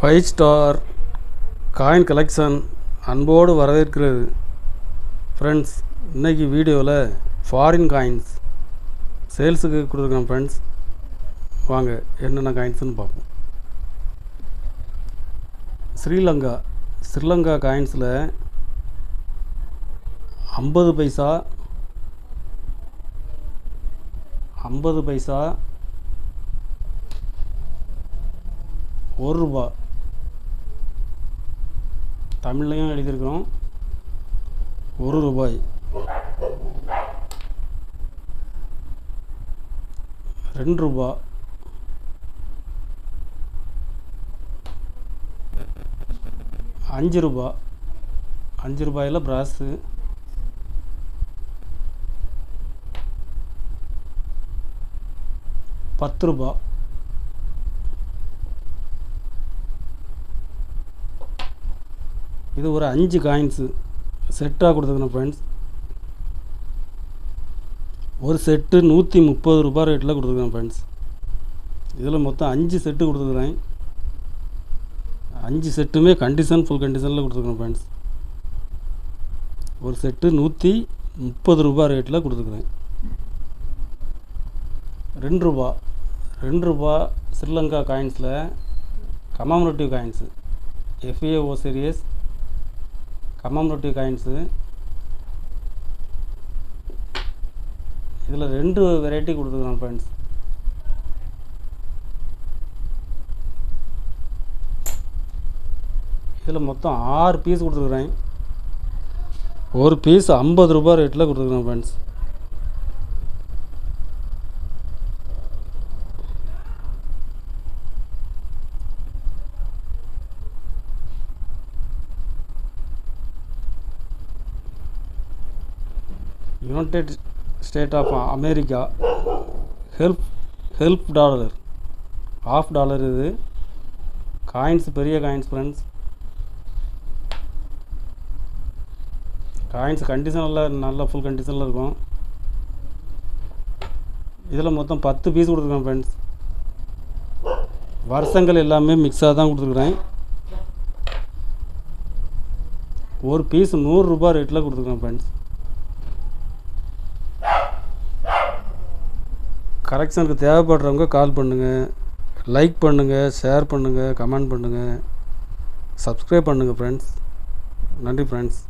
5 star coin collection அன்போடு வரவேற்கிறது. Friends, இன்றைக்கி வீடியோவில் ஃபாரின் காயின்ஸ் சேல்ஸுக்கு கொடுத்துருக்கேன். ஃப்ரெண்ட்ஸ், வாங்க என்னென்ன காயின்ஸ்னு பார்ப்போம். ஸ்ரீலங்கா காயின்ஸில் 50 பைசா, 1 ரூபா, தமிழ்லையும் எழுதியிருக்கிறோம். 1 ரூபாய், 2 ரூபா, 5 ரூபா, 5 ரூபாயில் பிராஸு, 10 ரூபா, இது ஒரு 5 காயின்ஸு செட்டாக கொடுத்துருக்கணும். ஃப்ரெண்ட்ஸ், ஒரு செட்டு 130 ரூபா ரேட்டில் கொடுத்துருக்கேன். ஃப்ரெண்ட்ஸ், இதில் மொத்தம் 5 செட்டு கொடுத்துருக்குறேன். 5 செட்டுமே ஃபுல் கண்டிஷனில் கொடுத்துருக்கேன். ஃப்ரெண்ட்ஸ், ஒரு செட்டு 130 ரூபா ரேட்டில் கொடுத்துருக்குறேன். 2 ரூபா ஸ்ரீலங்கா காயின்ஸில் commemorative coins, FAO series commemorative coins. இதில் 2 வெரைட்டி கொடுத்துருக்குறோம். ஃப்ரெண்ட்ஸ், இதில் மொத்தம் 6 பீஸ் கொடுத்துருக்குறேன். ஒரு பீஸ் 50 ரூபா ரேட்டில் கொடுத்துருக்குறேன். Friends, United State of America half dollar, $1/2. இது காயின்ஸ், பெரிய காயின்ஸ். ஃப்ரெண்ட்ஸ், காயின்ஸ் கண்டிஷனில் நல்ல ஃபுல் கண்டிஷனில் இருக்கும். இதில் மொத்தம் 10 பீஸ் கொடுத்துருக்கேன். ஃப்ரெண்ட்ஸ், வருஷங்கள் எல்லாமே மிக்ஸாக தான் கொடுத்துருக்குறேன். ஒரு பீஸ் 100 ரூபா ரேட்டில் கொடுத்துருக்கேன். ஃப்ரெண்ட்ஸ், கரெக்ஷனுக்கு தேவைப்படுறவங்க கால் பண்ணுங்கள், லைக் பண்ணுங்கள், ஷேர் பண்ணுங்கள், கமெண்ட் பண்ணுங்கள், சப்ஸ்கிரைப் பண்ணுங்கள். ஃப்ரெண்ட்ஸ், நன்றி. ஃப்ரெண்ட்ஸ்.